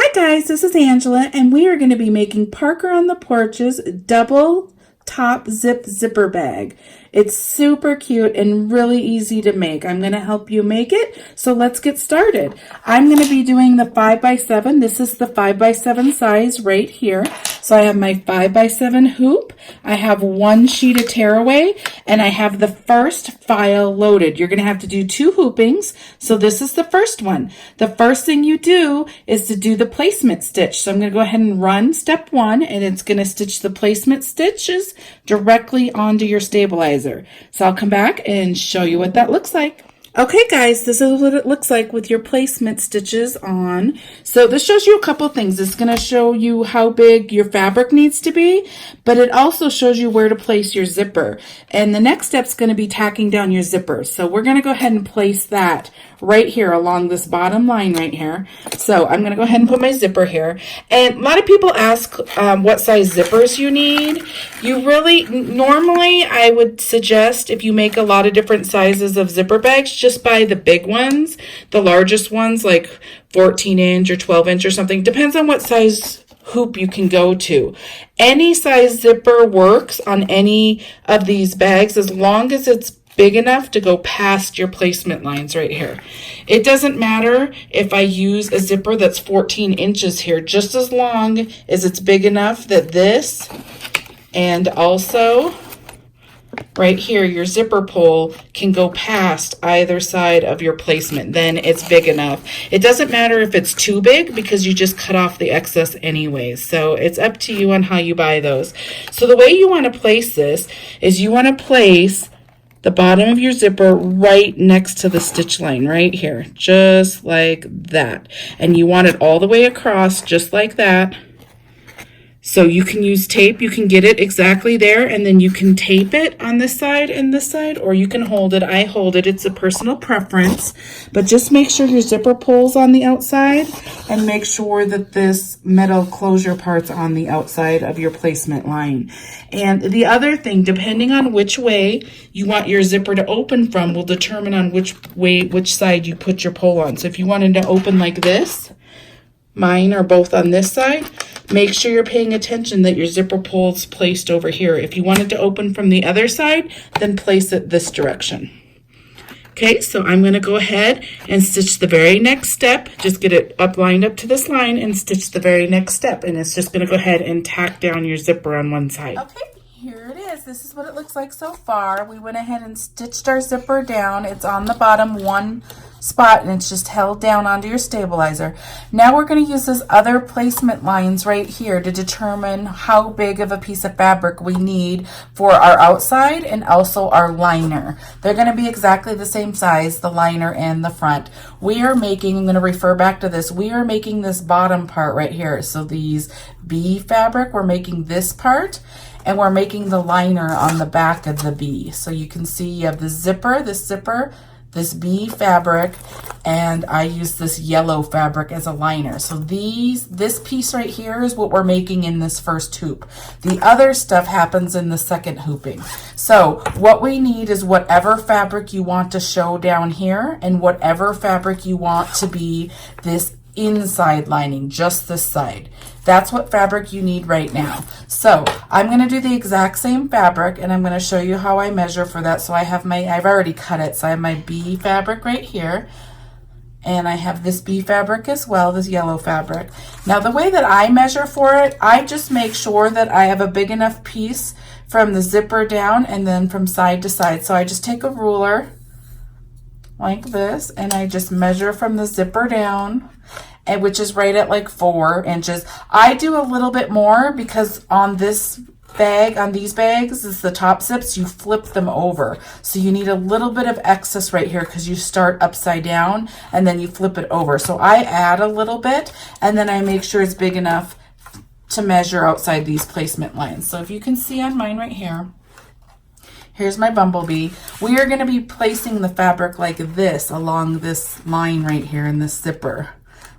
Hi guys, this is Angela, and we are going to be making Parker on the Porch's double top zipper bag. It's super cute and really easy to make. I'm going to help you make it, so let's get started. I'm going to be doing the 5x7. This is the 5x7 size right here. So I have my 5x7 hoop, I have one sheet of tearaway, and I have the first file loaded. You're going to have to do 2 hoopings, so this is the first one. The first thing you do is to do the placement stitch. So I'm going to go ahead and run step 1, and it's going to stitch the placement stitches directly onto your stabilizer. So I'll come back and show you what that looks like. Okay guys, this is what it looks like with your placement stitches on. So this shows you a couple things. It's going to show you how big your fabric needs to be, but it also shows you where to place your zipper. And the next step is going to be tacking down your zipper. So we're going to go ahead and place that right here along this bottom line right here. So I'm going to go ahead and put my zipper here. And a lot of people ask what size zippers you need. You really, normally I would suggest if you make a lot of different sizes of zipper bags, just buy the big ones, the largest ones like 14-inch or 12-inch or something. Depends on what size hoop you can go to. Any size zipper works on any of these bags as long as it's big enough to go past your placement lines right here. It doesn't matter if I use a zipper that's 14 inches here, just as long as it's big enough that this and also right here, your zipper pull can go past either side of your placement. Then it's big enough. It doesn't matter if it's too big because you just cut off the excess anyways. So it's up to you on how you buy those. So the way you want to place this is you want to place the bottom of your zipper right next to the stitch line right here, just like that. And you want it all the way across, just like that. So you can use tape, you can get it exactly there, and then you can tape it on this side and this side, or you can hold it. I hold it, it's a personal preference, but just make sure your zipper pulls on the outside and make sure that this metal closure part's on the outside of your placement line. And the other thing, depending on which way you want your zipper to open from will determine on which side you put your pull on. So if you wanted to open like this, mine are both on this side, make sure you're paying attention that your zipper pull is placed over here. If you want it to open from the other side, then place it this direction. Okay, so I'm going to go ahead and stitch the very next step. Just get it lined up to this line and stitch the very next step. And it's just going to go ahead and tack down your zipper on one side. Okay, here it is. This is what it looks like so far. We went ahead and stitched our zipper down. It's on the bottom one spot and it's just held down onto your stabilizer. Now we're going to use this other placement lines right here to determine how big of a piece of fabric we need for our outside and also our liner. They're going to be exactly the same size, the liner and the front. We are making, I'm going to refer back to this, we are making this bottom part right here. So these B fabric, we're making this part, and we're making the liner on the back of the B. So you can see you have the zipper, this B fabric, and I use this yellow fabric as a liner. So this piece right here is what we're making in this first hoop. The other stuff happens in the second hooping. So what we need is whatever fabric you want to show down here and whatever fabric you want to be this inside lining, just this side. That's what fabric you need right now. So I'm going to do the exact same fabric and I'm going to show you how I measure for that. So I've already cut it. So I have my B fabric right here. And I have this B fabric as well, this yellow fabric. Now the way that I measure for it, I just make sure that I have a big enough piece from the zipper down and then from side to side. So I just take a ruler like this and I just measure from the zipper down, and which is right at like 4 inches. I do a little bit more because on this bag, on these bags, is the top zips, you flip them over. So you need a little bit of excess right here because you start upside down and then you flip it over. So I add a little bit and then I make sure it's big enough to measure outside these placement lines. So if you can see on mine right here, here's my bumblebee. We are going to be placing the fabric like this along this line right here in this zipper,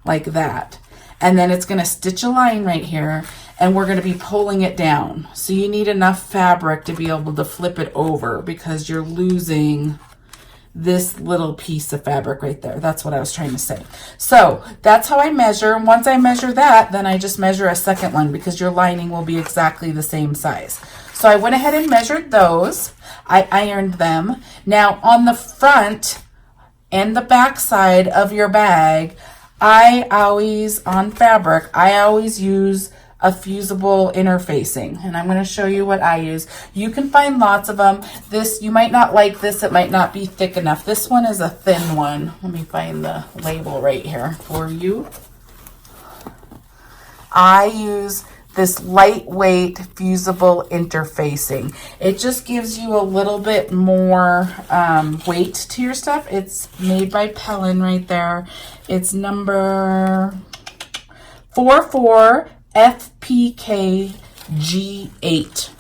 like that. And then it's going to stitch a line right here and we're going to be pulling it down. So you need enough fabric to be able to flip it over because you're losing this little piece of fabric right there. That's what I was trying to say. So that's how I measure. And once I measure that, then I just measure a second one because your lining will be exactly the same size. So I went ahead and measured those. I ironed them. Now on the front and the back side of your bag, on fabric, I always use a fusible interfacing, and I'm going to show you what I use. You can find lots of them. This, you might not like this, it might not be thick enough. This one is a thin one. Let me find the label right here for you. I use this lightweight fusible interfacing. It just gives you a little bit more weight to your stuff. It's made by Pellin right there. It's number 44 FPKG8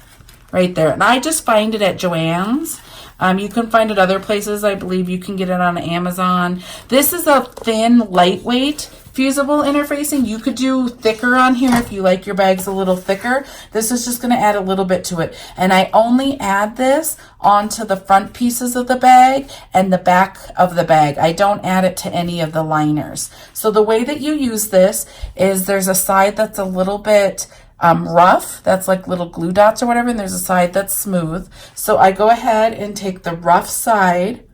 right there. And I just find it at Joann's. You can find it other places. I believe you can get it on Amazon. This is a thin, lightweight fusible interfacing. You could do thicker on here if you like your bags a little thicker. This is just going to add a little bit to it. And I only add this onto the front pieces of the bag and the back of the bag. I don't add it to any of the liners. So the way that you use this is there's a side that's a little bit rough, that's like little glue dots or whatever, and there's a side that's smooth. So I go ahead and take the rough side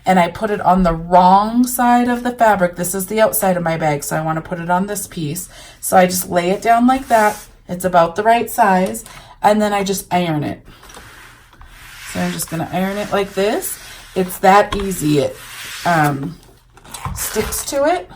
and I put it on the wrong side of the fabric. This is the outside of my bag, so I want to put it on this piece. So I just lay it down like that. It's about the right size, and then I just iron it. So I'm just going to iron it like this. It's that easy. It sticks to it.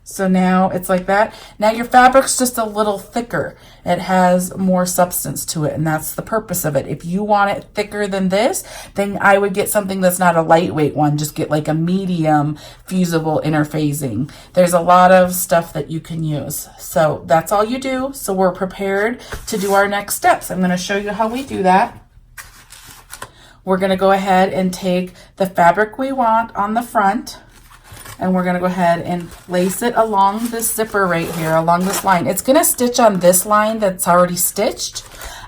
So now it's like that. Now your fabric's just a little thicker. It has more substance to it, and that's the purpose of it. If you want it thicker than this, then I would get something that's not a lightweight one. Just get like a medium fusible interfacing. There's a lot of stuff that you can use. So that's all you do. So we're prepared to do our next steps. I'm going to show you how we do that. We're going to go ahead and take the fabric we want on the front, and we're going to go ahead and place it along this zipper right here, along this line. It's going to stitch on this line that's already stitched.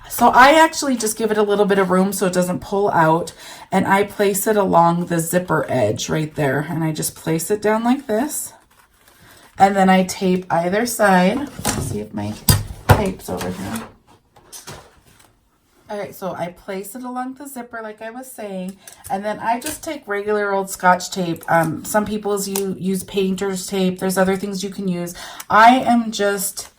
So I actually just give it a little bit of room so it doesn't pull out, and I place it along the zipper edge right there. And I just place it down like this, and then I tape either side. Let's see if my tape's over here. All right, so I place it along the zipper like I was saying, and then I just take regular old Scotch tape. Some people use painter's tape. There's other things you can use. I am just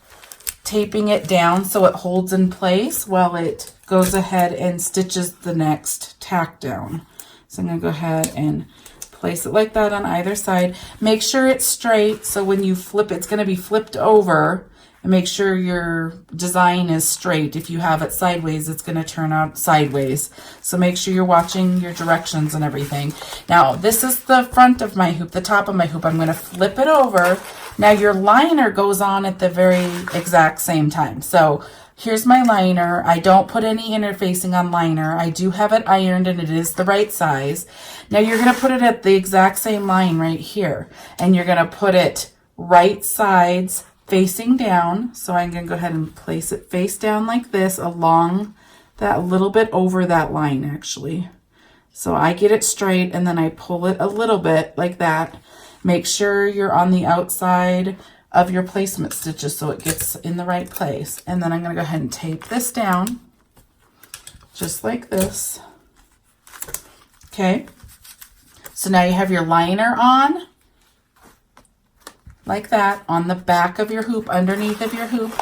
taping it down so it holds in place while it goes ahead and stitches the next tack down. So I'm going to go ahead and place it like that on either side. Make sure it's straight, so when you flip, it's going to be flipped over. And make sure your design is straight. If you have it sideways, it's going to turn out sideways. So make sure you're watching your directions and everything. Now, this is the front of my hoop, the top of my hoop. I'm going to flip it over. Now, your liner goes on at the very exact same time. So here's my liner. I don't put any interfacing on liner. I do have it ironed, and it is the right size. Now, you're going to put it at the exact same line right here. And you're going to put it right sides facing down. So I'm going to go ahead and place it face down like this along that, a little bit over that line actually. So I get it straight, and then I pull it a little bit like that. Make sure you're on the outside of your placement stitches so it gets in the right place. And then I'm going to go ahead and tape this down just like this. Okay. So now you have your liner on, like that, on the back of your hoop, underneath of your hoop.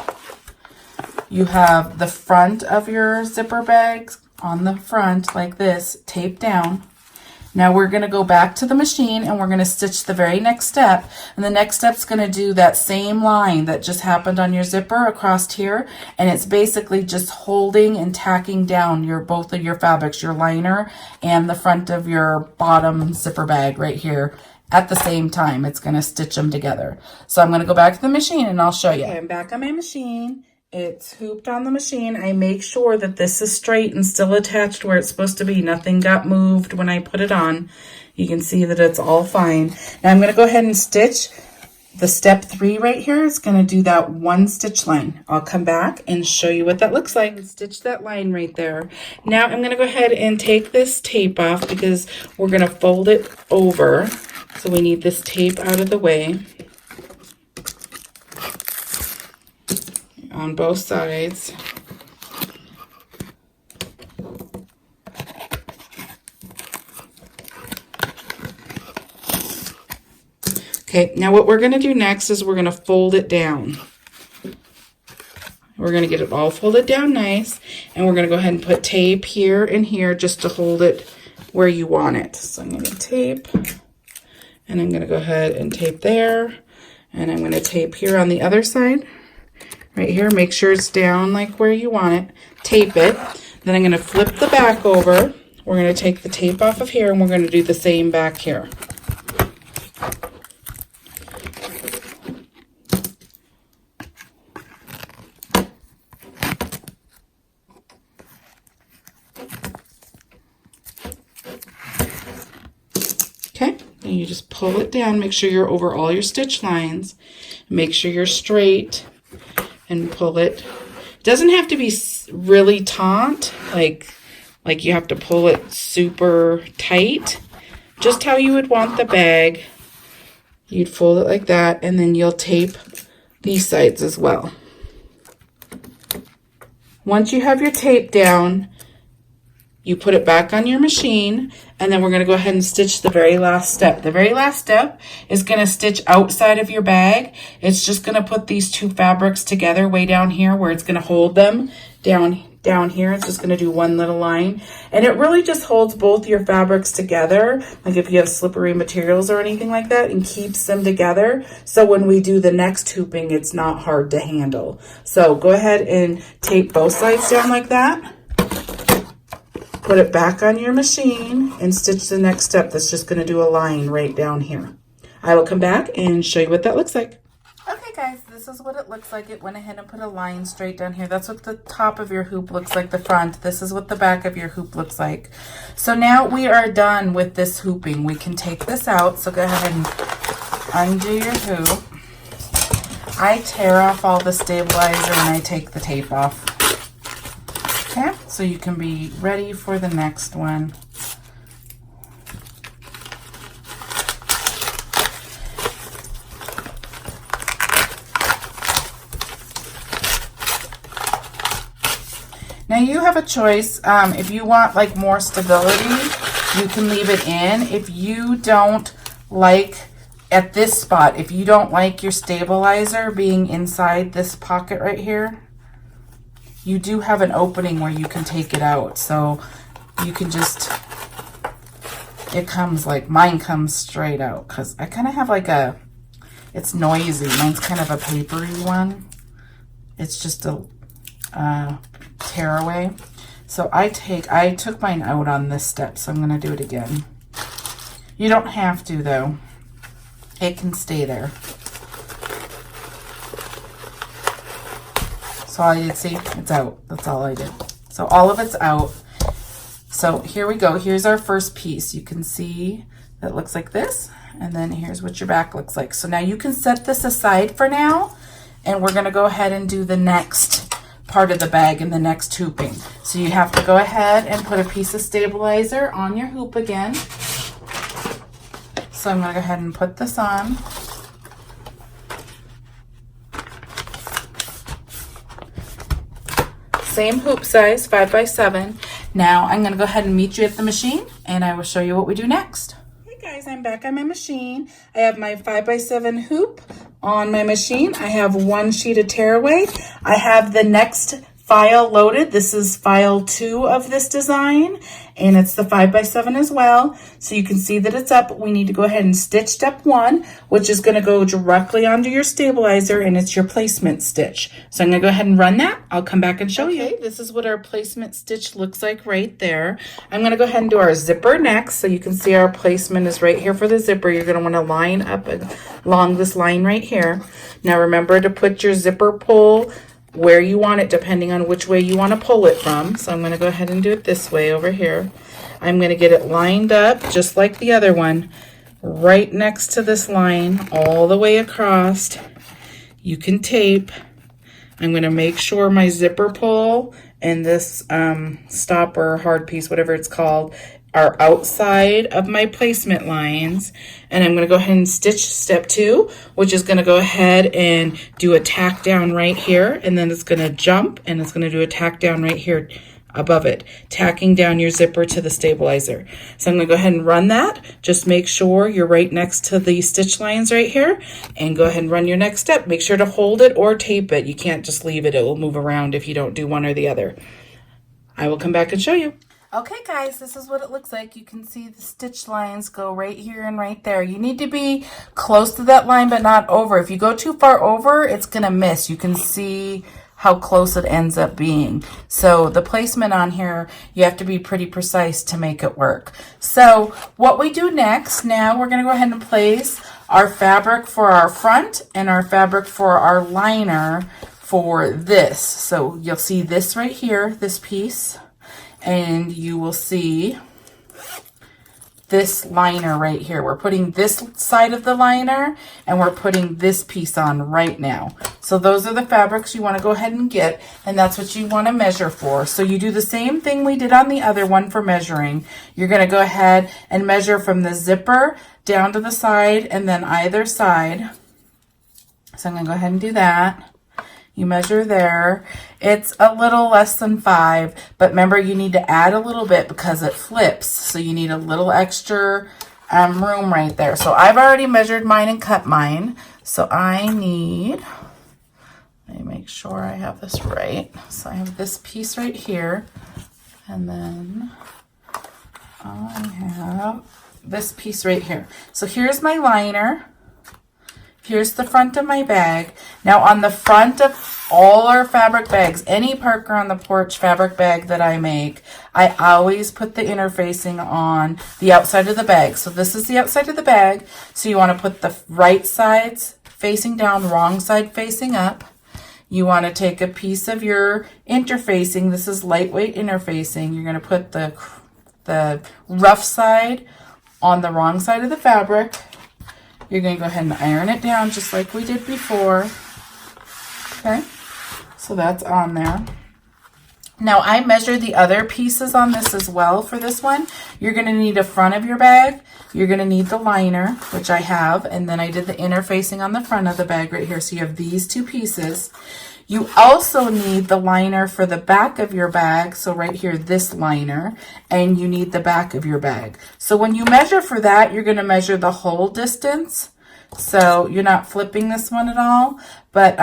You have the front of your zipper bags on the front like this, taped down. Now we're going to go back to the machine, and we're going to stitch the very next step. And the next step's going to do that same line that just happened on your zipper across here. And it's basically just holding and tacking down both of your fabrics, your liner and the front of your bottom zipper bag right here. At the same time, it's going to stitch them together. So I'm going to go back to the machine and I'll show you. Okay, I'm back on my machine. It's hooped on the machine. I make sure that this is straight and still attached where it's supposed to be. Nothing got moved when I put it on. You can see that it's all fine. Now I'm going to go ahead and stitch the step 3 right here is going to do that 1 stitch line. I'll come back and show you what that looks like. Stitch that line right there. Now I'm going to go ahead and take this tape off because we're going to fold it over. So we need this tape out of the way on both sides. Okay, now what we're going to do next is we're going to fold it down. We're going to get it all folded down nice, and we're going to go ahead and put tape here and here just to hold it where you want it. So I'm going to tape, and I'm going to go ahead and tape there, and I'm going to tape here on the other side, right here. Make sure it's down like where you want it. Tape it. Then I'm going to flip the back over. We're going to take the tape off of here, and we're going to do the same back here. Okay, and you just pull it down, make sure you're over all your stitch lines, make sure you're straight, and pull it. It doesn't have to be really taut, like you have to pull it super tight. Just how you would want the bag. You'd fold it like that, and then you'll tape these sides as well. Once you have your tape down, you put it back on your machine, and then we're going to go ahead and stitch the very last step. The very last step is going to stitch outside of your bag. It's just going to put these 2 fabrics together way down here where it's going to hold them down here. It's just going to do 1 little line, and it really just holds both your fabrics together, like if you have slippery materials or anything like that, and keeps them together. So when we do the next hooping, it's not hard to handle. So go ahead and tape both sides down like that. Put it back on your machine and stitch the next step. That's just going to do a line right down here. I will come back and show you what that looks like. Okay guys, this is what it looks like. It went ahead and put a line straight down here. That's what the top of your hoop looks like, the front. This is what the back of your hoop looks like. So now we are done with this hooping. We can take this out. So go ahead and undo your hoop. I tear off all the stabilizer and I take the tape off. Okay, so you can be ready for the next one. Now you have a choice. If you want like more stability, you can leave it in. If you don't like, at this spot, if you don't like your stabilizer being inside this pocket right here, you do have an opening where you can take it out. So you can just, it comes like, mine comes straight out because I kind of have like a, it's noisy. Mine's kind of a papery one. It's just a tearaway. So I took mine out on this step, so I'm going to do it again. You don't have to though. It can stay there. So all I did, see, it's out. That's all I did. So all of it's out. So here we go. Here's our first piece. You can see that looks like this. And then here's what your back looks like. So now you can set this aside for now. And we're going to go ahead and do the next part of the bag and the next hooping. So you have to go ahead and put a piece of stabilizer on your hoop again. So I'm going to go ahead and put this on. Same hoop size, 5 by 7. Now I'm going to go ahead and meet you at the machine and I will show you what we do next. Hey guys, I'm back on my machine. I have my 5 by 7 hoop on my machine. I have 1 sheet of tearaway. I have the next file loaded. This is file 2 of this design, and it's the 5 by 7 as well. So you can see that it's up. We need to go ahead and stitch step 1, which is going to go directly onto your stabilizer, and it's your placement stitch. So I'm going to go ahead and run that. I'll come back and show you. This is what our placement stitch looks like right there. I'm going to go ahead and do our zipper next. So you can see our placement is right here for the zipper. You're going to want to line up along this line right here. Now remember to put your zipper pull where you want it, depending on which way you want to pull it from. So I'm going to go ahead and do it this way over here. I'm going to get it lined up just like the other one. right next to this line all the way across. You can tape. I'm going to make sure my zipper pull and this stopper, hard piece, whatever it's called, are outside of my placement lines. And I'm going to go ahead and stitch step 2, which is going to go ahead and do a tack down right here. And then it's going to jump and it's going to do a tack down right here above it, tacking down your zipper to the stabilizer. So I'm going to go ahead and run that. Just make sure you're right next to the stitch lines right here and go ahead and run your next step. Make sure to hold it or tape it. You can't just leave it. It will move around if you don't do one or the other. I will come back and show you. Okay guys, this is what it looks like. You can see the stitch lines go right here and right there. You need to be close to that line but not over. If you go too far over, it's going to miss. You can see how close it ends up being. So the placement on here, you have to be pretty precise to make it work. So what we do next, now we're going to go ahead and place our fabric for our front and our fabric for our liner for this. So you'll see this right here, this piece, and you will see this liner right here. We're putting this side of the liner and we're putting this piece on right now. So those are the fabrics you want to go ahead and get, and that's what you want to measure for. So you do the same thing we did on the other one for measuring. You're going to go ahead and measure from the zipper down to the side and then either side. So I'm going to go ahead and do that. You measure there. It's a little less than 5, but remember you need to add a little bit because it flips. So you need a little extra room right there. So I've already measured mine and cut mine. So I need, let me make sure I have this right. So I have this piece right here. And then I have this piece right here. So here's my liner. Here's the front of my bag. Now on the front of all our fabric bags, any Parker on the Porch fabric bag that I make, I always put the interfacing on the outside of the bag. So this is the outside of the bag. So you want to put the right sides facing down, wrong side facing up. You want to take a piece of your interfacing. This is lightweight interfacing. You're going to put the rough side on the wrong side of the fabric. You're going to go ahead and iron it down just like we did before. Okay, so that's on there. Now I measured the other pieces on this as well for this one. You're going to need a front of your bag. You're going to need the liner, which I have, and then I did the interfacing on the front of the bag right here. So you have these two pieces. You also need the liner for the back of your bag. So right here, this liner, and you need the back of your bag. So when you measure for that, you're going to measure the whole distance. So you're not flipping this one at all, but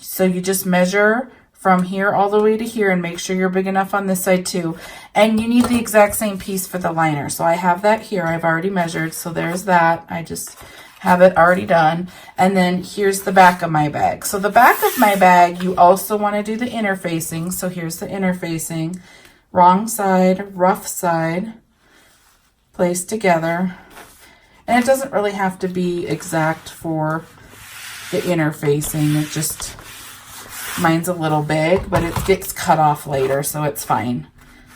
so you just measure from here all the way to here and make sure you're big enough on this side too. And you need the exact same piece for the liner. So I have that here. I've already measured. So there's that. I just have it already done. And then here's the back of my bag. So the back of my bag, you also want to do the interfacing. So here's the interfacing. Wrong side, rough side, placed together. And it doesn't really have to be exact for the interfacing. It just, mine's a little big, but it gets cut off later, so it's fine.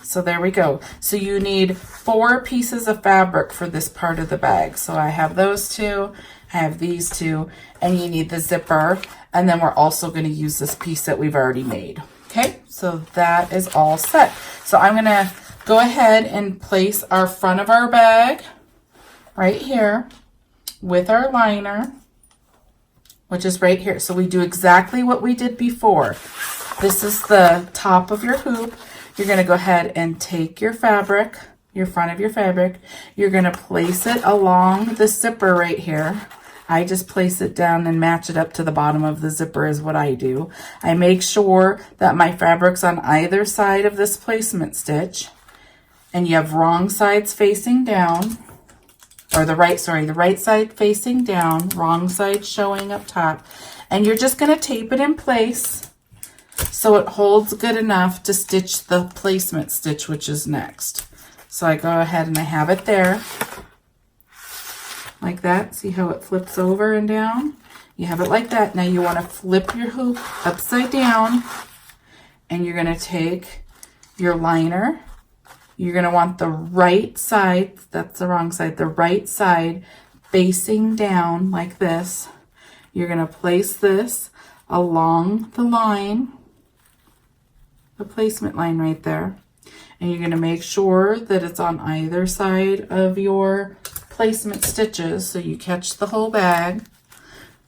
So there we go. So you need 4 pieces of fabric for this part of the bag. So I have those two, I have these two, and you need the zipper. And then we're also going to use this piece that we've already made. Okay, so that is all set. So I'm going to go ahead and place our front of our bag right here with our liner, which is right here. So we do exactly what we did before. This is the top of your hoop. You're going to go ahead and take your fabric, your front of your fabric. You're going to place it along the zipper right here. I just place it down and match it up to the bottom of the zipper is what I do. I make sure that my fabric's on either side of this placement stitch. And you have wrong sides facing down. Or the right side facing down, wrong side showing up top. And you're just going to tape it in place so it holds good enough to stitch the placement stitch, which is next. So I go ahead and I have it there like that. See how it flips over and down? You have it like that. Now you want to flip your hoop upside down, and you're going to take your liner You're going to want the right side, that's the wrong side, the right side facing down like this. You're going to place this along the line, the placement line right there. And you're going to make sure that it's on either side of your placement stitches so you catch the whole bag.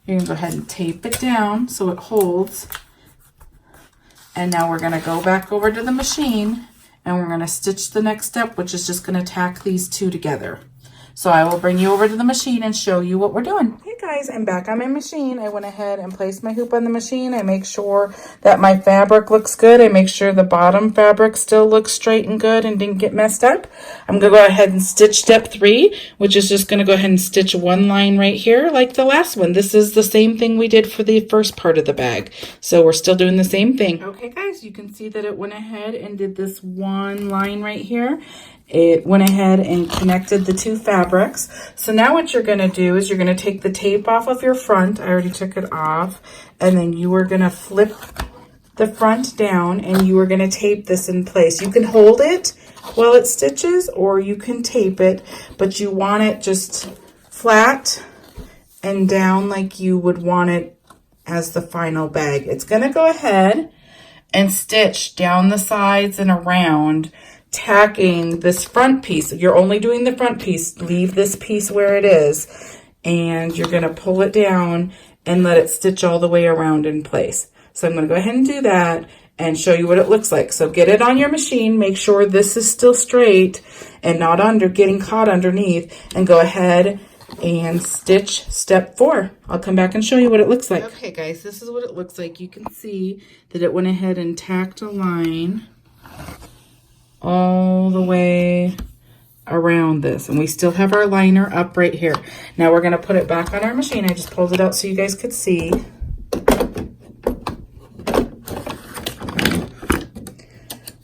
You're going to go ahead and tape it down so it holds. And now we're going to go back over to the machine and we're going to stitch the next step, which is just going to tack these two together. So I will bring you over to the machine and show you what we're doing. Hey guys, I'm back on my machine. I went ahead and placed my hoop on the machine. I make sure that my fabric looks good. I make sure the bottom fabric still looks straight and good and didn't get messed up. I'm going to go ahead and stitch step 3, which is just going to go ahead and stitch one line right here like the last one. This is the same thing we did for the first part of the bag. So we're still doing the same thing. Okay guys, you can see that it went ahead and did this one line right here. It went ahead and connected the two fabrics. So now what you're going to do is you're going to take the tape off of your front. I already took it off. And then you are going to flip the front down and you are going to tape this in place. You can hold it while it stitches or you can tape it, but you want it just flat and down like you would want it as the final bag. It's going to go ahead and stitch down the sides and around, tacking this front piece. You're only doing the front piece. Leave this piece where it is and you're going to pull it down and let it stitch all the way around in place. So I'm going to go ahead and do that and show you what it looks like. So get it on your machine, make sure this is still straight and not getting caught underneath, and go ahead and stitch step 4. I'll come back and show you what it looks like. Okay guys, this is what it looks like. You can see that it went ahead and tacked a line all the way around this, and we still have our liner up right here. Now we're going to put it back on our machine. I just pulled it out so you guys could see.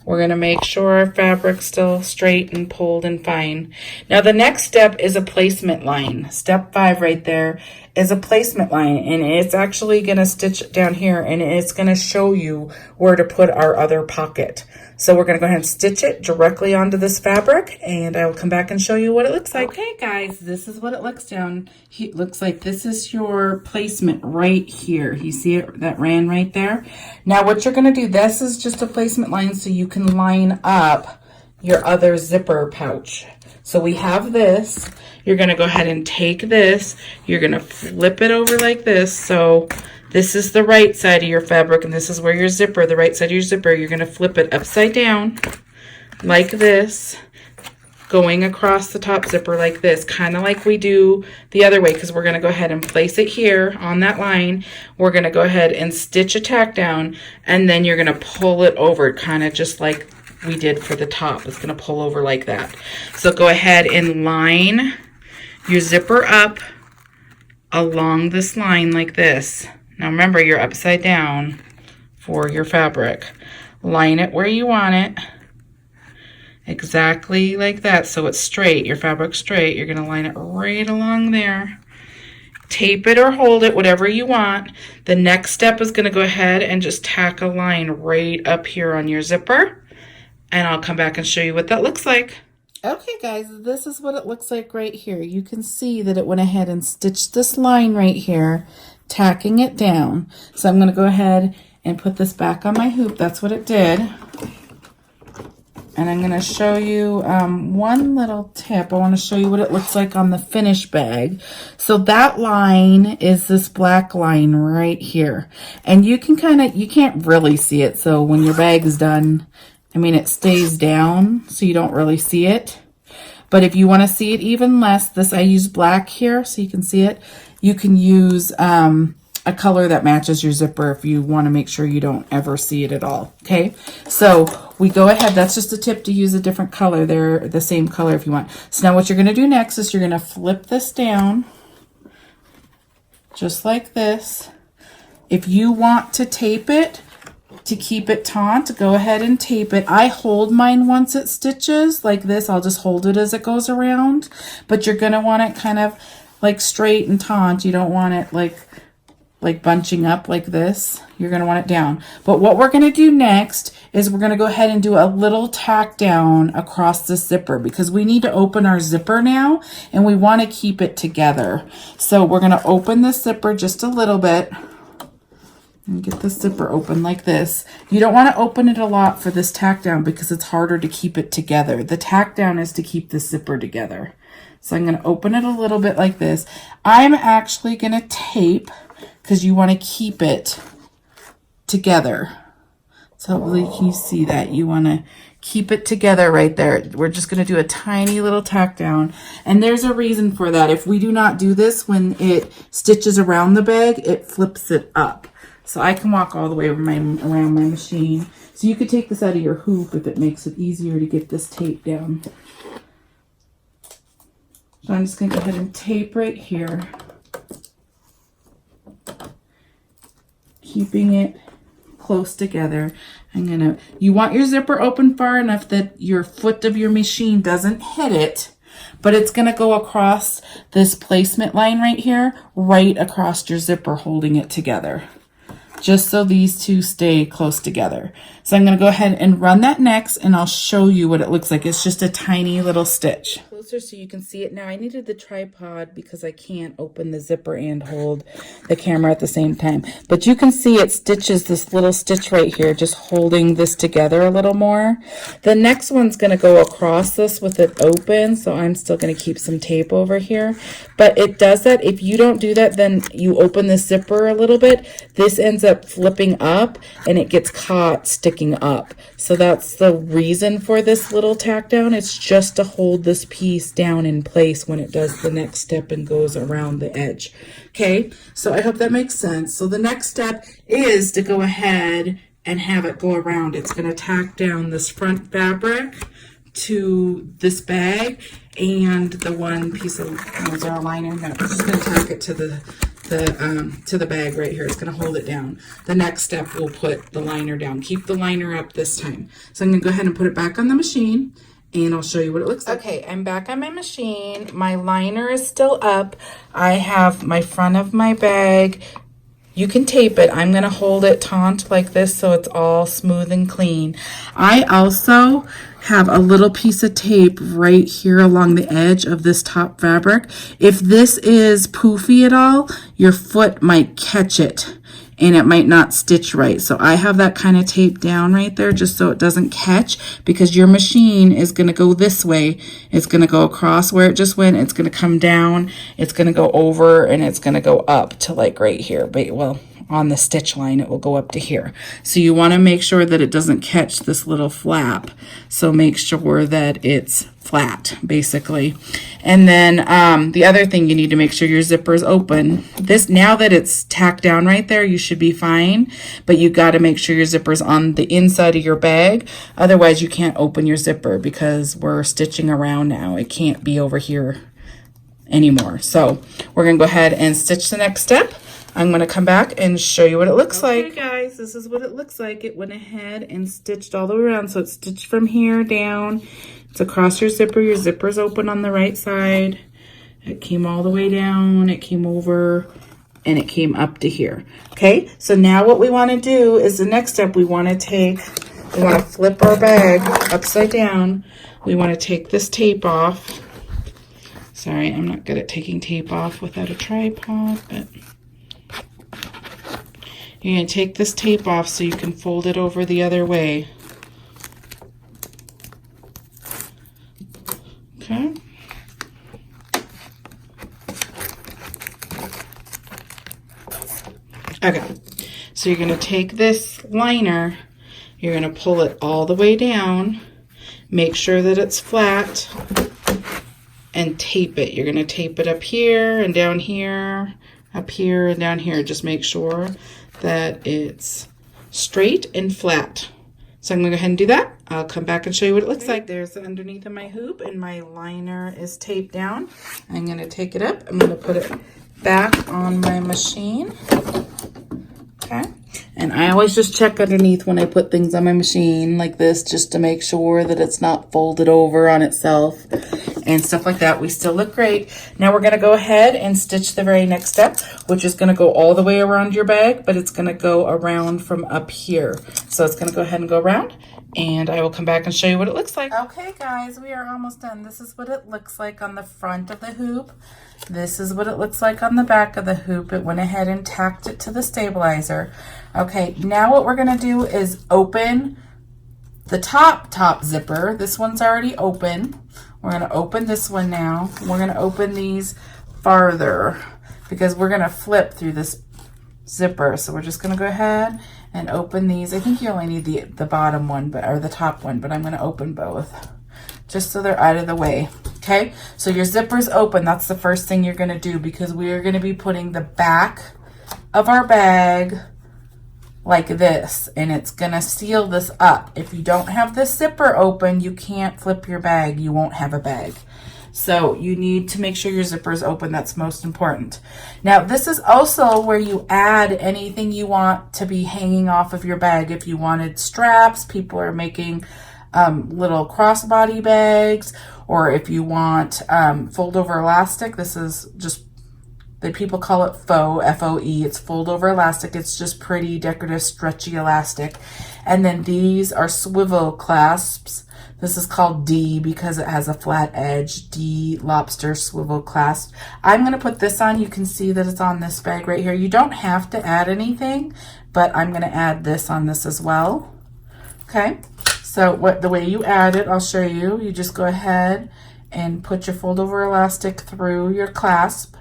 We're going to make sure our fabric's still straight and pulled and fine. Now the next step is a placement line. Step 5 right there is a placement line, and it's actually going to stitch down here and it's going to show you where to put our other pocket. So we're going to go ahead and stitch it directly onto this fabric, and I will come back and show you what it looks like. Okay guys, this is what it looks looks like. This is your placement right here. You see it that ran right there? Now what you're going to do, this is just a placement line so you can line up your other zipper pouch. So we have this. You're going to go ahead and take this. You're going to flip it over like this. So this is the right side of your fabric, and this is where your zipper, the right side of your zipper, you're going to flip it upside down like this, going across the top zipper like this, kind of like we do the other way, because we're going to go ahead and place it here on that line. We're going to go ahead and stitch a tack down, and then you're going to pull it over, kind of just like we did for the top. It's going to pull over like that. So go ahead and line your zipper up along this line like this. Now remember, you're upside down for your fabric. Line it where you want it, exactly like that, so it's straight, your fabric's straight. You're going to line it right along there. Tape it or hold it, whatever you want. The next step is going to go ahead and just tack a line right up here on your zipper, and I'll come back and show you what that looks like. Okay guys, this is what it looks like right here. You can see that it went ahead and stitched this line right here, tacking it down. So I'm going to go ahead and put this back on my hoop. That's what it did. And I'm going to show you one little tip. I want to show you what it looks like on the finished bag. So that line is this black line right here. And you can you can't really see it. So when your bag is done, I mean, it stays down, so you don't really see it. But if you want to see it even less, I use black here so you can see it. You can use a color that matches your zipper if you want to make sure you don't ever see it at all. Okay, so we go ahead. That's just a tip to use a different color. They're the same color if you want. So now what you're going to do next is you're going to flip this down just like this. If you want to tape it to keep it taut, go ahead and tape it. I hold mine once it stitches like this. I'll just hold it as it goes around, but you're going to want it kind of like straight and taut. You don't want it like like bunching up like this, you're going to want it down. But what we're going to do next is we're going to go ahead and do a little tack down across the zipper because we need to open our zipper now and we want to keep it together. So we're going to open the zipper just a little bit and get the zipper open like this. You don't want to open it a lot for this tack down because it's harder to keep it together. The tack down is to keep the zipper together. So I'm going to open it a little bit like this. I'm actually going to tape because you want to keep it together. So hopefully you see that. You want to keep it together right there. We're just going to do a tiny little tack down. And there's a reason for that. If we do not do this, when it stitches around the bag, it flips it up. So I can walk all the way around my machine. So you could take this out of your hoop if it makes it easier to get this tape down. So I'm just going to go ahead and tape right here. Keeping it close together. You want your zipper open far enough that your foot of your machine doesn't hit it, but it's going to go across this placement line right here, right across your zipper, holding it together, just so these two stay close together. So I'm going to go ahead and run that next, and I'll show you what it looks like. It's just a tiny little stitch. Closer so you can see it. Now I needed the tripod because I can't open the zipper and hold the camera at the same time. But you can see it stitches this little stitch right here, just holding this together a little more. The next one's going to go across this with it open, so I'm still going to keep some tape over here. But it does that. If you don't do that, then you open the zipper a little bit. This ends up flipping up and it gets caught sticking up. So that's the reason for this little tack down. It's just to hold this piece down in place when it does the next step and goes around the edge. Okay, so I hope that makes sense. So the next step is to go ahead and have it go around. It's going to tack down this front fabric to this bag and the one piece of liner. No, I'm just going to tack it to the bag right here. It's going to hold it down. The next step, we'll put the liner down. Keep the liner up this time. So I'm going to go ahead and put it back on the machine, and I'll show you what it looks like. Okay, I'm back on my machine. My liner is still up. I have my front of my bag. You can tape it. I'm going to hold it taut like this so it's all smooth and clean. I also have a little piece of tape right here along the edge of this top fabric. If this is poofy at all, your foot might catch it and it might not stitch right. So I have that kind of tape down right there just so it doesn't catch, because your machine is going to go this way. It's going to go across where it just went. It's going to come down. It's going to go over, and it's going to go up to like right here. But well, on the stitch line, it will go up to here. So you want to make sure that it doesn't catch this little flap. So make sure that it's flat, basically. And then the other thing, you need to make sure your zipper is open. This, now that it's tacked down right there, you should be fine, but you got to make sure your zipper's on the inside of your bag. Otherwise, you can't open your zipper because we're stitching around now. It can't be over here anymore. So we're going to go ahead and stitch the next step. I'm going to come back and show you what it looks like. Okay, guys, this is what it looks like. It went ahead and stitched all the way around. So it's stitched from here down. It's across your zipper. Your zipper's open on the right side. It came all the way down. It came over, and it came up to here. Okay, so now what we want to do is the next step. We want to flip our bag upside down. We want to take this tape off. Sorry, I'm not good at taking tape off without a tripod, but you're going to take this tape off so you can fold it over the other way. Okay. Okay, so you're going to take this liner, you're going to pull it all the way down, make sure that it's flat, and tape it. You're going to tape it up here and down here, up here and down here. Just make sure that it's straight and flat. So I'm going to go ahead and do that. I'll come back and show you what it looks like. There's the underneath of my hoop, and my liner is taped down. I'm going to take it up. I'm going to put it back on my machine. Okay. And I always just check underneath when I put things on my machine like this, just to make sure that it's not folded over on itself and stuff like that. We still look great. Now we're gonna go ahead and stitch the very next step, which is gonna go all the way around your bag, but it's gonna go around from up here. So it's gonna go ahead and go around, and I will come back and show you what it looks like. Okay guys, we are almost done. This is what it looks like on the front of the hoop. This is what it looks like on the back of the hoop. It went ahead and tacked it to the stabilizer. Okay, now what we're gonna do is open the top zipper. This one's already open. We're gonna open this one now. We're gonna open these farther because we're gonna flip through this zipper. So we're just gonna go ahead and open these. I think you only need the bottom one, or the top one, but I'm gonna open both just so they're out of the way. Okay, so your zipper's open. That's the first thing you're gonna do because we are gonna be putting the back of our bag like this, and it's gonna seal this up. If you don't have this zipper open, you can't flip your bag. You won't have a bag. So you need to make sure your zipper is open. That's most important. Now, this is also where you add anything you want to be hanging off of your bag. If you wanted straps, people are making little crossbody bags, or if you want fold over elastic, this is just, people call it faux, F-O-E. It's fold over elastic. It's just pretty decorative, stretchy elastic. And then these are swivel clasps. This is called D because it has a flat edge. D lobster swivel clasp. I'm going to put this on. You can see that it's on this bag right here. You don't have to add anything, but I'm going to add this on this as well. Okay. So the way you add it, I'll show you. You just go ahead and put your fold over elastic through your clasp.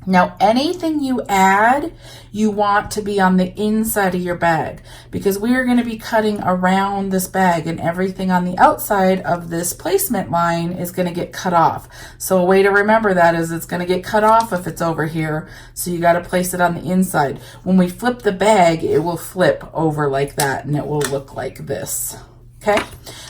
Now, anything you add, you want to be on the inside of your bag because we are going to be cutting around this bag, and everything on the outside of this placement line is going to get cut off. So a way to remember that is it's going to get cut off if it's over here. So you got to place it on the inside. When we flip the bag, it will flip over like that and it will look like this. Okay,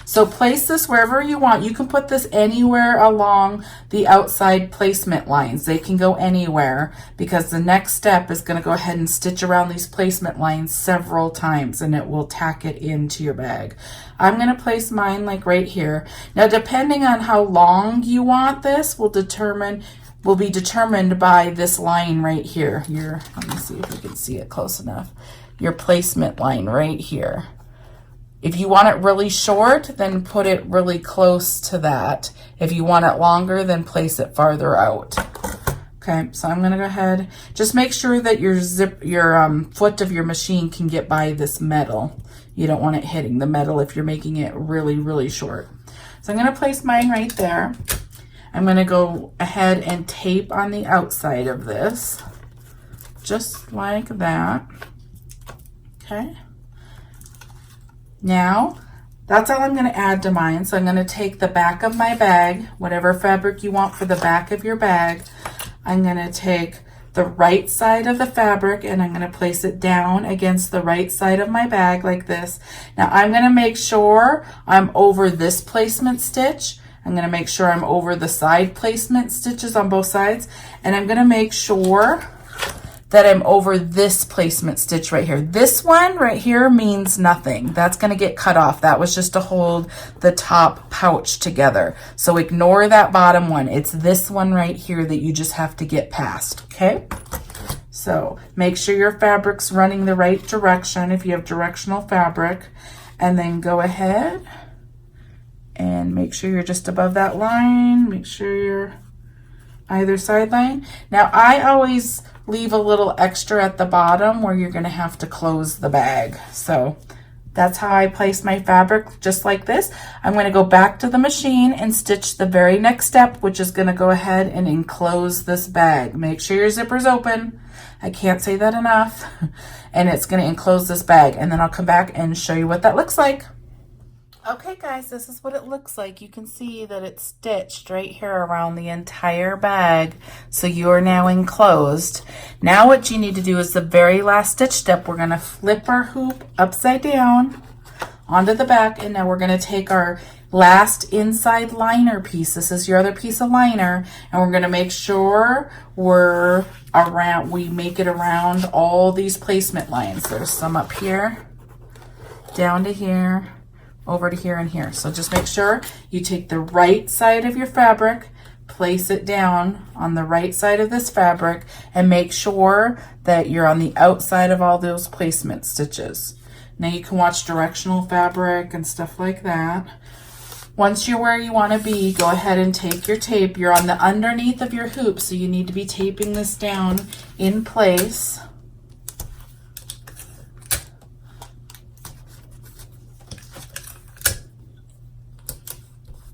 so place this wherever you want. You can put this anywhere along the outside placement lines. They can go anywhere because the next step is going to go ahead and stitch around these placement lines several times, and it will tack it into your bag. I'm going to place mine like right here. Now, depending on how long you want this will be determined by this line right here. Let me see if we can see it close enough. Your placement line right here. If you want it really short, then put it really close to that. If you want it longer, then place it farther out. Okay, so I'm gonna go ahead. Just make sure that your foot of your machine can get by this metal. You don't want it hitting the metal if you're making it really, really short. So I'm gonna place mine right there. I'm gonna go ahead and tape on the outside of this, just like that. Okay. Now, that's all I'm going to add to mine. So I'm going to take the back of my bag, whatever fabric you want for the back of your bag. I'm going to take the right side of the fabric and I'm going to place it down against the right side of my bag like this. Now I'm going to make sure I'm over this placement stitch. I'm going to make sure I'm over the side placement stitches on both sides. And I'm going to make sure that I'm over this placement stitch right here. This one right here means nothing. That's going to get cut off. That was just to hold the top pouch together. So ignore that bottom one. It's this one right here that you just have to get past, okay? So make sure your fabric's running the right direction if you have directional fabric, and then go ahead and make sure you're just above that line. Make sure you're either side line. Now I always leave a little extra at the bottom where you're going to have to close the bag. So that's how I place my fabric, just like this. I'm going to go back to the machine and stitch the very next step, which is going to go ahead and enclose this bag. Make sure your zipper's open. I can't say that enough. And it's going to enclose this bag, and then I'll come back and show you what that looks like. Okay guys, this is what it looks like. You can see that it's stitched right here around the entire bag. So you are now enclosed. Now what you need to do is the very last stitch step. We're going to flip our hoop upside down onto the back, and now we're going to take our last inside liner piece. This is your other piece of liner, and we're going to make sure we make it around all these placement lines. There's some up here, down to here, over to here and here. So just make sure you take the right side of your fabric, place it down on the right side of this fabric, and make sure that you're on the outside of all those placement stitches. Now you can watch directional fabric and stuff like that. Once you're where you want to be, go ahead and take your tape. You're on the underneath of your hoop, so you need to be taping this down in place.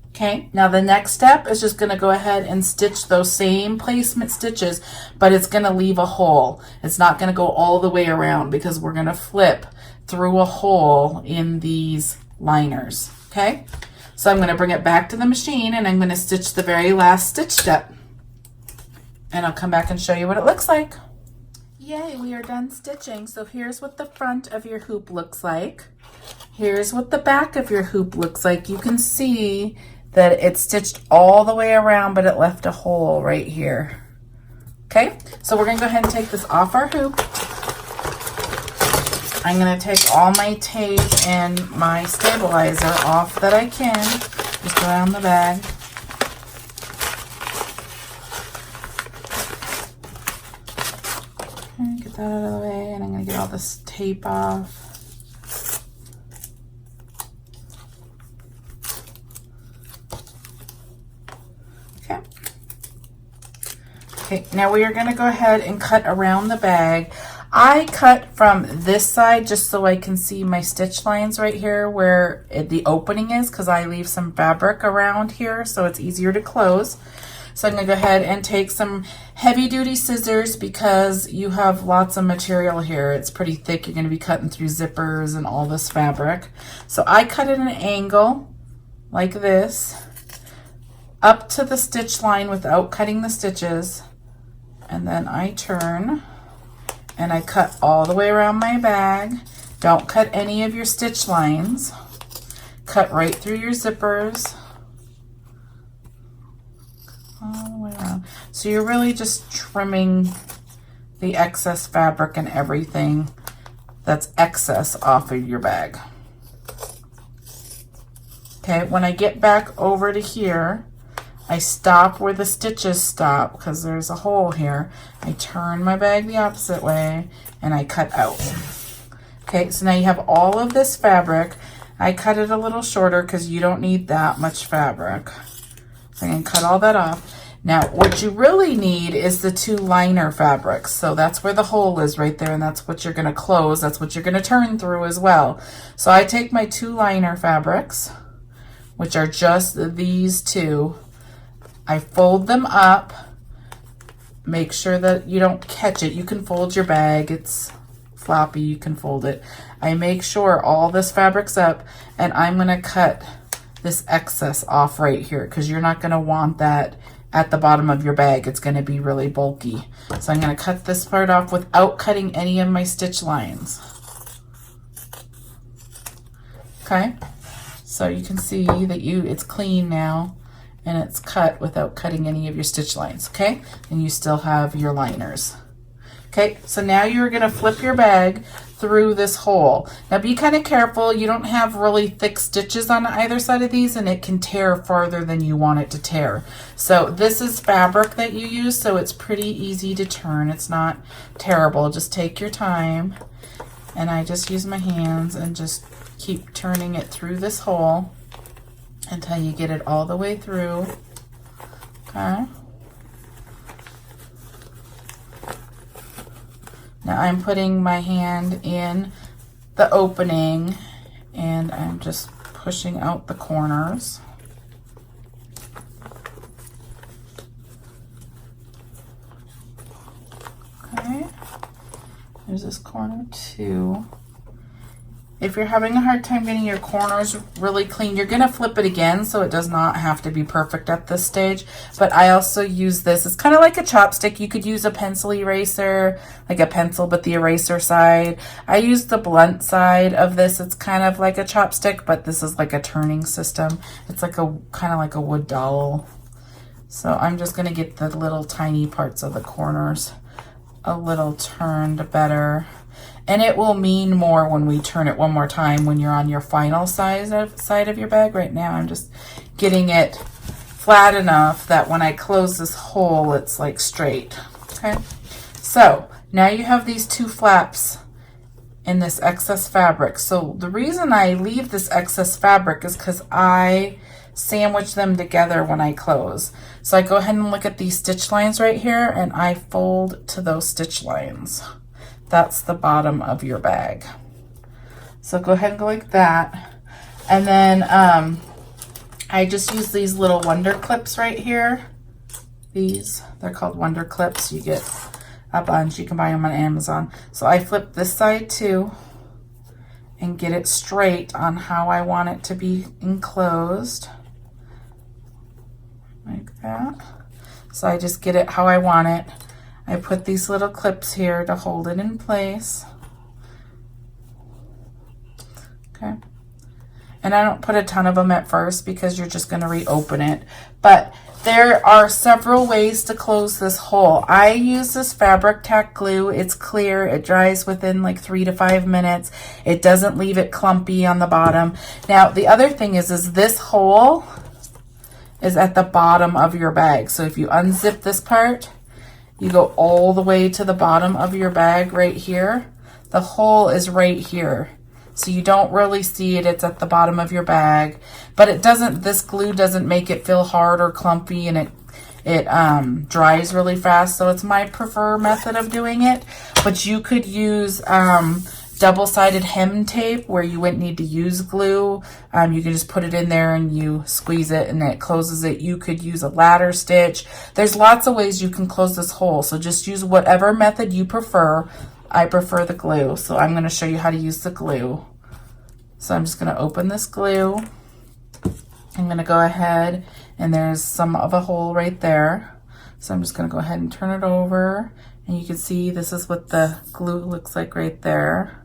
Okay, now the next step is just going to go ahead and stitch those same placement stitches, but it's going to leave a hole. It's not going to go all the way around because we're going to flip through a hole in these liners. Okay, so I'm going to bring it back to the machine, and I'm going to stitch the very last stitch step, and I'll come back and show you what it looks like. Yay, we are done stitching. So here's what the front of your hoop looks like. Here's what the back of your hoop looks like. You can see that it's stitched all the way around, but it left a hole right here. Okay, so we're gonna go ahead and take this off our hoop. I'm gonna take all my tape and my stabilizer off that I can, just around the bag. Okay, get that out of the way, and I'm gonna get all this tape off. Okay, now we are going to go ahead and cut around the bag. I cut from this side just so I can see my stitch lines right here where the opening is, because I leave some fabric around here so it's easier to close. So I'm going to go ahead and take some heavy duty scissors because you have lots of material here. It's pretty thick. You're going to be cutting through zippers and all this fabric. So I cut at an angle like this up to the stitch line without cutting the stitches. And then I turn and I cut all the way around my bag. Don't cut any of your stitch lines. Cut right through your zippers. All the way around. So you're really just trimming the excess fabric and everything that's excess off of your bag. Okay, when I get back over to here, I stop where the stitches stop because there's a hole here. I turn my bag the opposite way and I cut out. Okay, so now you have all of this fabric. I cut it a little shorter because you don't need that much fabric. So I'm going to cut all that off. Now what you really need is the 2 liner fabrics. So that's where the hole is right there, and that's what you're going to close. That's what you're going to turn through as well. So I take my 2 liner fabrics, which are just these 2. I fold them up. Make sure that you don't catch it. You can fold your bag. It's floppy. You can fold it. I make sure all this fabric's up, and I'm going to cut this excess off right here because you're not going to want that at the bottom of your bag. It's going to be really bulky. So I'm going to cut this part off without cutting any of my stitch lines. Okay, so you can see that it's clean now. And it's cut without cutting any of your stitch lines, okay? And you still have your liners. Okay, so now you're gonna flip your bag through this hole. Now be kind of careful. You don't have really thick stitches on either side of these, and it can tear farther than you want it to tear. So this is fabric that you use, so it's pretty easy to turn. It's not terrible. Just take your time. And I just use my hands and just keep turning it through this hole until you get it all the way through. Okay. Now I'm putting my hand in the opening and I'm just pushing out the corners. Okay. There's this corner too. If you're having a hard time getting your corners really clean, you're going to flip it again, so it does not have to be perfect at this stage. But I also use this. It's kind of like a chopstick. You could use a pencil eraser, like a pencil, but the eraser side. I use the blunt side of this. It's kind of like a chopstick, but this is like a turning system. It's like a kind of like a wood dowel. So I'm just going to get the little tiny parts of the corners a little turned better. And it will mean more when we turn it one more time when you're on your final side of your bag. Right now I'm just getting it flat enough that when I close this hole, it's like straight. Okay, so now you have these two flaps in this excess fabric. So the reason I leave this excess fabric is because I sandwich them together when I close. So I go ahead and look at these stitch lines right here, and I fold to those stitch lines. That's the bottom of your bag. So go ahead and go like that. And then I just use these little wonder clips right here. They're called wonder clips. You get a bunch. You can buy them on Amazon. So I flip this side too and get it straight on how I want it to be enclosed. Like that. So I just get it how I want it. I put these little clips here to hold it in place. Okay. And I don't put a ton of them at first because you're just going to reopen it. But there are several ways to close this hole. I use this fabric tack glue. It's clear. It dries within like 3 to 5 minutes. It doesn't leave it clumpy on the bottom. Now, the other thing is this hole is at the bottom of your bag. So if you unzip this part, you go all the way to the bottom of your bag right here. The hole is right here. So you don't really see it. It's at the bottom of your bag. But it doesn't, this glue doesn't make it feel hard or clumpy, and it dries really fast. So it's my preferred method of doing it. But you could use double-sided hem tape where you wouldn't need to use glue. You can just put it in there and you squeeze it and it closes it. You could use a ladder stitch. There's lots of ways you can close this hole. So just use whatever method you prefer. I prefer the glue. So I'm going to show you how to use the glue. So I'm just going to open this glue. I'm going to go ahead, and there's some of a hole right there. So I'm just going to go ahead and turn it over. And you can see this is what the glue looks like right there.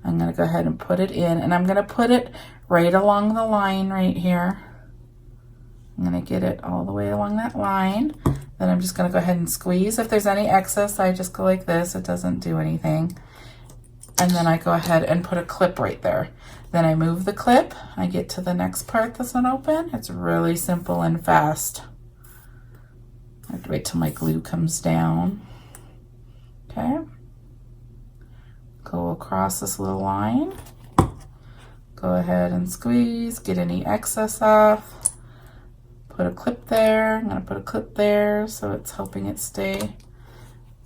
I'm going to go ahead and put it in, and I'm going to put it right along the line right here. I'm going to get it all the way along that line. Then I'm just going to go ahead and squeeze. If there's any excess, I just go like this. It doesn't do anything. And then I go ahead and put a clip right there. Then I move the clip. I get to the next part that's not open. It's really simple and fast. I have to wait till my glue comes down. Okay. Go across this little line. Go ahead and squeeze, get any excess off. Put a clip there. I'm going to put a clip there so it's helping it stay.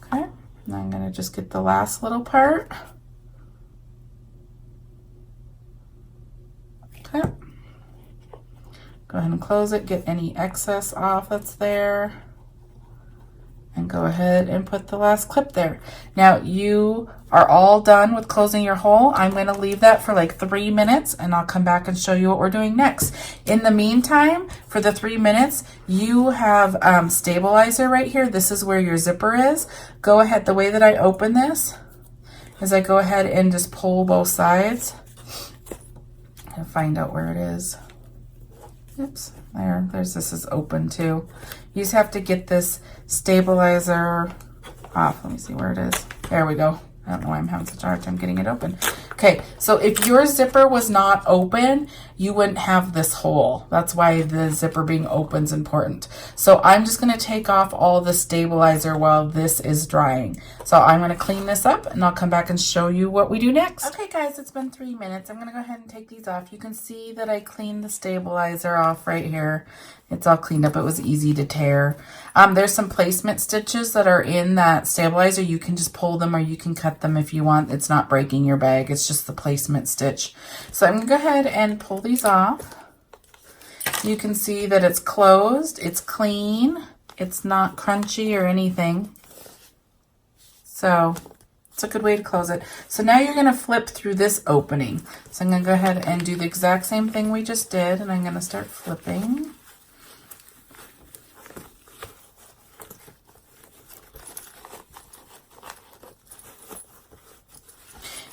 Okay. And I'm going to just get the last little part. Okay. Go ahead and close it, get any excess off that's there. And go ahead and put the last clip there. Now you are all done with closing your hole. I'm going to leave that for like 3 minutes, and I'll come back and show you what we're doing next. In the meantime, for the 3 minutes, you have stabilizer right here. This is where your zipper is. Go ahead. The way that I open this is I go ahead and just pull both sides and find out where it is. Oops, there's this is open too. You just have to get this stabilizer off. Let me see where it is. There we go. I don't know why I'm having such a hard time getting it open. Okay, so if your zipper was not open, you wouldn't have this hole. That's why the zipper being open is important. So I'm just going to take off all the stabilizer while this is drying. So I'm going to clean this up, and I'll come back and show you what we do next. Okay, guys, it's been 3 minutes. I'm going to go ahead and take these off. You can see that I cleaned the stabilizer off right here. It's all cleaned up. It was easy to tear. There's some placement stitches that are in that stabilizer. You can just pull them, or you can cut them if you want. It's not breaking your bag. It's just the placement stitch. So I'm going to go ahead and pull these off. You can see that it's closed. It's clean. It's not crunchy or anything. So It's a good way to close it. So now you're going to flip through this opening. So I'm going to go ahead and do the exact same thing we just did, and I'm going to start flipping.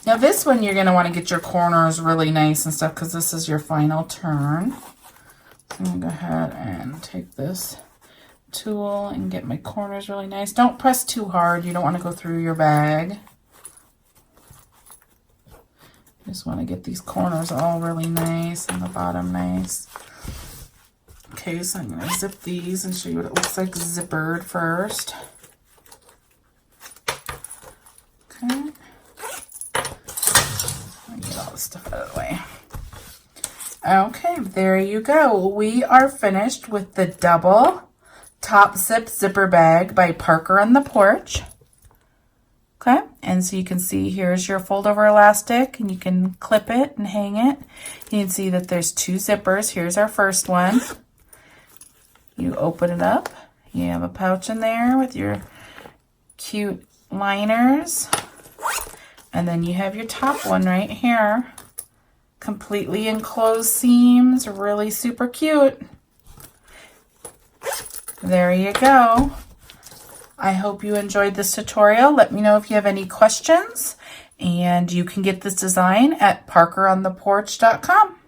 Now this one, you're going to want to get your corners really nice and stuff because this is your final turn. So I'm going to go ahead and take this tool and get my corners really nice. Don't press too hard. You don't want to go through your bag. Just want to get these corners all really nice and the bottom nice. Okay, so I'm going to zip these and show you what it looks like zippered first. Okay. Get all this stuff out of the way. Okay, there you go. We are finished with the double top zip zipper bag by Parker on the Porch. Okay, and so you can see here's your fold over elastic, and you can clip it and hang it. You can see that there's 2 zippers. Here's our first one. You open it up. You have a pouch in there with your cute liners. And then you have your top one right here. Completely enclosed seams, really super cute. There you go. I hope you enjoyed this tutorial. Let me know if you have any questions. And you can get this design at parkerontheporch.com.